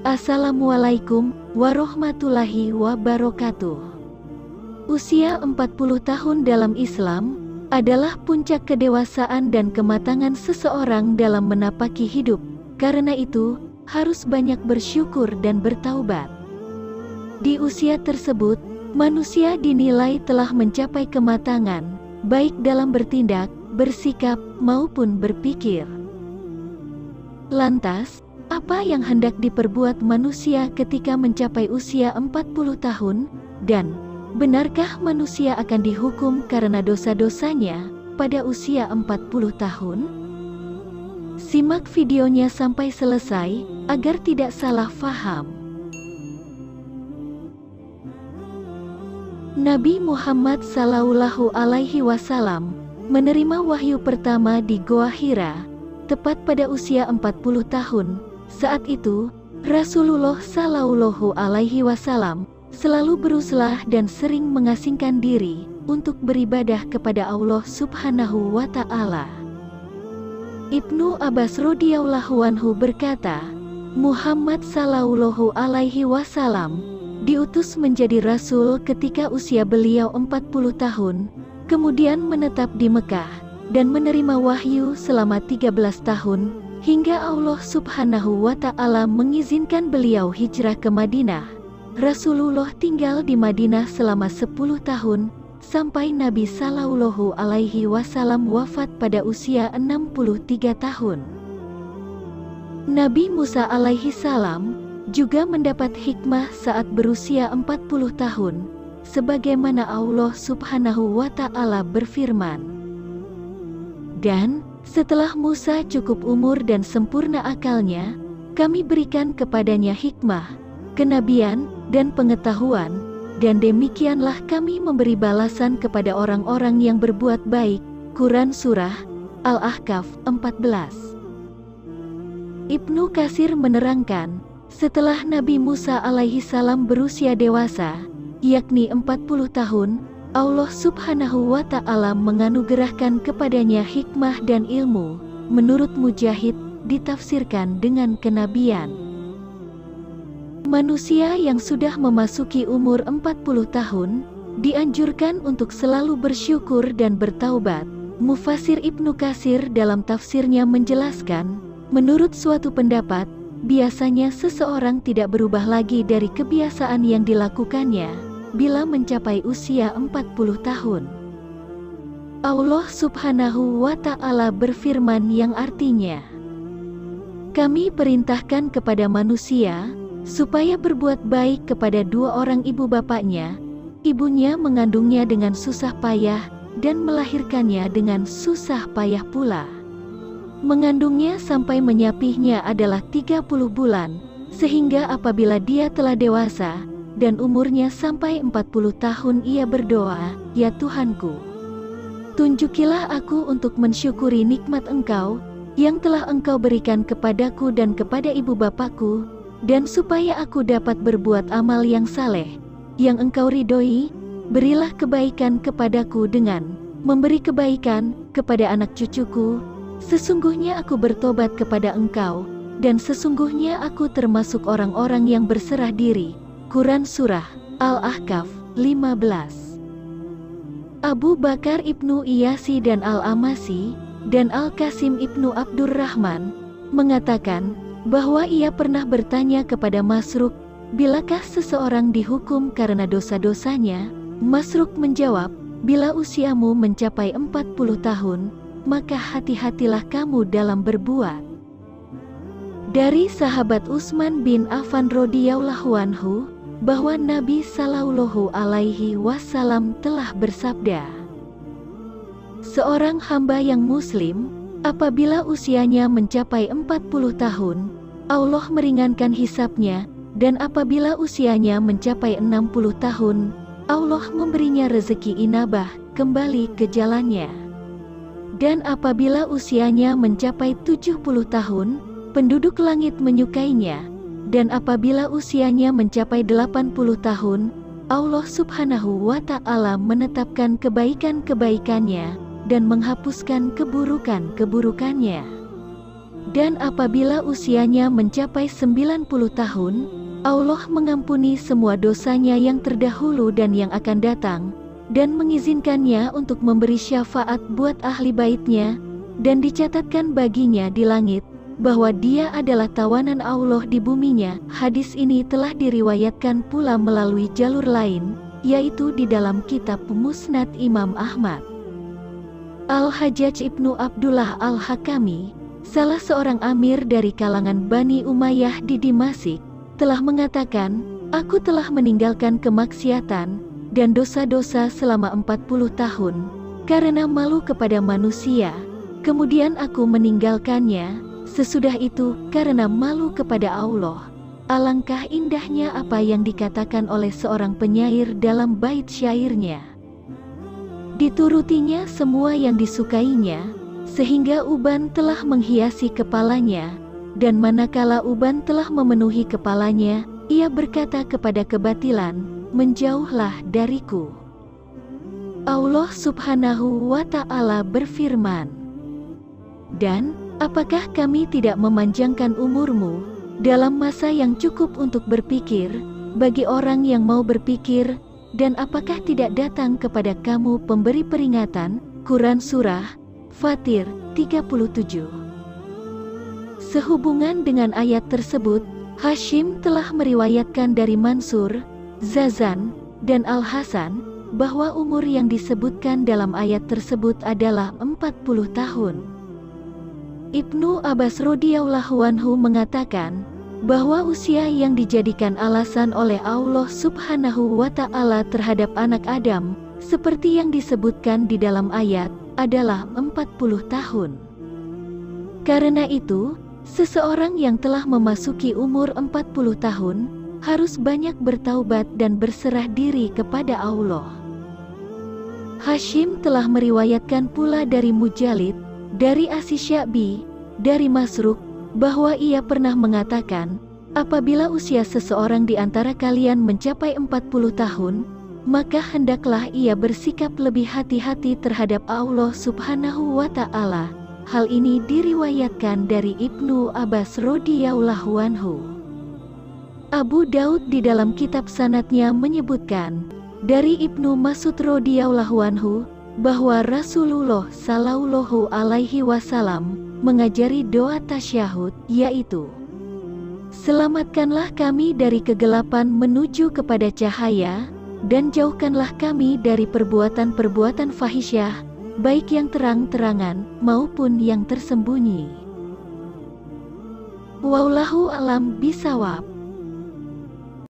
Assalamualaikum warahmatullahi wabarakatuh. Usia 40 tahun dalam Islam adalah puncak kedewasaan dan kematangan seseorang dalam menapaki hidup. Karena itu, harus banyak bersyukur dan bertaubat. Di usia tersebut, manusia dinilai telah mencapai kematangan, baik dalam bertindak, bersikap, maupun berpikir. Lantas, apa yang hendak diperbuat manusia ketika mencapai usia 40 tahun? Dan, benarkah manusia akan dihukum karena dosa-dosanya pada usia 40 tahun? Simak videonya sampai selesai, agar tidak salah faham. Nabi Muhammad SAW menerima wahyu pertama di Goa Hira, tepat pada usia 40 tahun. Saat itu, Rasulullah SAW selalu berusaha dan sering mengasingkan diri untuk beribadah kepada Allah Subhanahu wa Ta'ala. Ibnu Abbas radhiyallahu anhu berkata, Muhammad SAW diutus menjadi Rasul ketika usia beliau 40 tahun, kemudian menetap di Mekah dan menerima wahyu selama 13 tahun, hingga Allah Subhanahu wa Ta'ala mengizinkan beliau hijrah ke Madinah. Rasulullah tinggal di Madinah selama 10 tahun, sampai Nabi SAW wafat pada usia 63 tahun. Nabi Musa alaihissalam juga mendapat hikmah saat berusia 40 tahun, sebagaimana Allah Subhanahu wa Ta'ala berfirman, "Dan setelah Musa cukup umur dan sempurna akalnya, kami berikan kepadanya hikmah, kenabian, dan pengetahuan, dan demikianlah kami memberi balasan kepada orang-orang yang berbuat baik." Quran Surah Al-Ahqaf 14. Ibnu Katsir menerangkan, setelah Nabi Musa alaihissalam berusia dewasa, yakni 40 tahun, Allah Subhanahu wa Ta'ala menganugerahkan kepadanya hikmah dan ilmu. Menurut Mujahid, ditafsirkan dengan kenabian. Manusia yang sudah memasuki umur 40 tahun dianjurkan untuk selalu bersyukur dan bertaubat. Mufasir Ibnu Katsir dalam tafsirnya menjelaskan, menurut suatu pendapat, biasanya seseorang tidak berubah lagi dari kebiasaan yang dilakukannya bila mencapai usia 40 tahun. Allah Subhanahu wa Ta'ala berfirman yang artinya, "Kami perintahkan kepada manusia supaya berbuat baik kepada dua orang ibu bapaknya, ibunya mengandungnya dengan susah payah dan melahirkannya dengan susah payah pula. Mengandungnya sampai menyapihnya adalah 30 bulan, sehingga apabila dia telah dewasa dan umurnya sampai 40 tahun ia berdoa, 'Ya Tuhanku, tunjukilah aku untuk mensyukuri nikmat Engkau yang telah Engkau berikan kepadaku dan kepada ibu bapakku, dan supaya aku dapat berbuat amal yang saleh, yang Engkau ridhoi, berilah kebaikan kepadaku dengan memberi kebaikan kepada anak cucuku. Sesungguhnya aku bertobat kepada Engkau, dan sesungguhnya aku termasuk orang-orang yang berserah diri.' Quran Surah Al-Ahqaf 15. Abu Bakar Ibnu Iyasi dan Al-Amasi dan Al-Qasim Ibnu Abdurrahman mengatakan bahwa ia pernah bertanya kepada Masruq, "Bilakah seseorang dihukum karena dosa-dosanya?" Masruq menjawab, "Bila usiamu mencapai 40 tahun, maka hati-hatilah kamu dalam berbuat." Dari sahabat Utsman bin Affan radhiyallahu anhu bahwa Nabi Shallallahu alaihi wasallam telah bersabda, "Seorang hamba yang muslim, apabila usianya mencapai 40 tahun, Allah meringankan hisabnya, dan apabila usianya mencapai 60 tahun, Allah memberinya rezeki inabah kembali ke jalannya. Dan apabila usianya mencapai 70 tahun, penduduk langit menyukainya, dan apabila usianya mencapai 80 tahun, Allah Subhanahu wa Ta'ala menetapkan kebaikan-kebaikannya dan menghapuskan keburukan-keburukannya." Dan apabila usianya mencapai 90 tahun, Allah mengampuni semua dosanya yang terdahulu dan yang akan datang, dan mengizinkannya untuk memberi syafaat buat ahli baitnya, dan dicatatkan baginya di langit, bahwa dia adalah tawanan Allah di buminya. Hadis ini telah diriwayatkan pula melalui jalur lain, yaitu di dalam kitab Musnad Imam Ahmad. Al-Hajjaj ibnu Abdullah Al-Hakami, salah seorang amir dari kalangan Bani Umayyah di Damasik, telah mengatakan, "Aku telah meninggalkan kemaksiatan dan dosa-dosa selama 40 tahun, karena malu kepada manusia. Kemudian aku meninggalkannya, sesudah itu karena malu kepada Allah." Alangkah indahnya apa yang dikatakan oleh seorang penyair dalam bait syairnya. Diturutinya semua yang disukainya, sehingga uban telah menghiasi kepalanya, dan manakala uban telah memenuhi kepalanya, ia berkata kepada kebatilan, "Menjauhlah dariku." Allah Subhanahu wa Ta'ala berfirman, "Dan apakah kami tidak memanjangkan umurmu dalam masa yang cukup untuk berpikir, bagi orang yang mau berpikir, dan apakah tidak datang kepada kamu pemberi peringatan?" Quran Surah Fatir 37. Sehubungan dengan ayat tersebut, Hashim telah meriwayatkan dari Mansur, Zazan, dan Al-Hasan, bahwa umur yang disebutkan dalam ayat tersebut adalah 40 tahun. Ibnu Abbas radhiyallahu anhu mengatakan bahwa usia yang dijadikan alasan oleh Allah Subhanahu wa Ta'ala terhadap anak Adam, seperti yang disebutkan di dalam ayat, adalah 40 tahun. Karena itu, seseorang yang telah memasuki umur 40 tahun harus banyak bertaubat dan berserah diri kepada Allah. Hashim telah meriwayatkan pula dari Mujalid, dari As-Sya'bi, dari Masruq, bahwa ia pernah mengatakan, apabila usia seseorang di antara kalian mencapai 40 tahun, maka hendaklah ia bersikap lebih hati-hati terhadap Allah Subhanahu wa Ta'ala. Hal ini diriwayatkan dari Ibnu Abbas radhiyallahu anhu. Abu Daud di dalam kitab sanadnya menyebutkan dari Ibnu Mas'ud radhiyallahu anhu bahwa Rasulullah sallallahu alaihi wasallam mengajari doa tasyahud, yaitu, "Selamatkanlah kami dari kegelapan menuju kepada cahaya, dan jauhkanlah kami dari perbuatan-perbuatan fahisyah, baik yang terang-terangan maupun yang tersembunyi." Wallahu a'lam bishawab.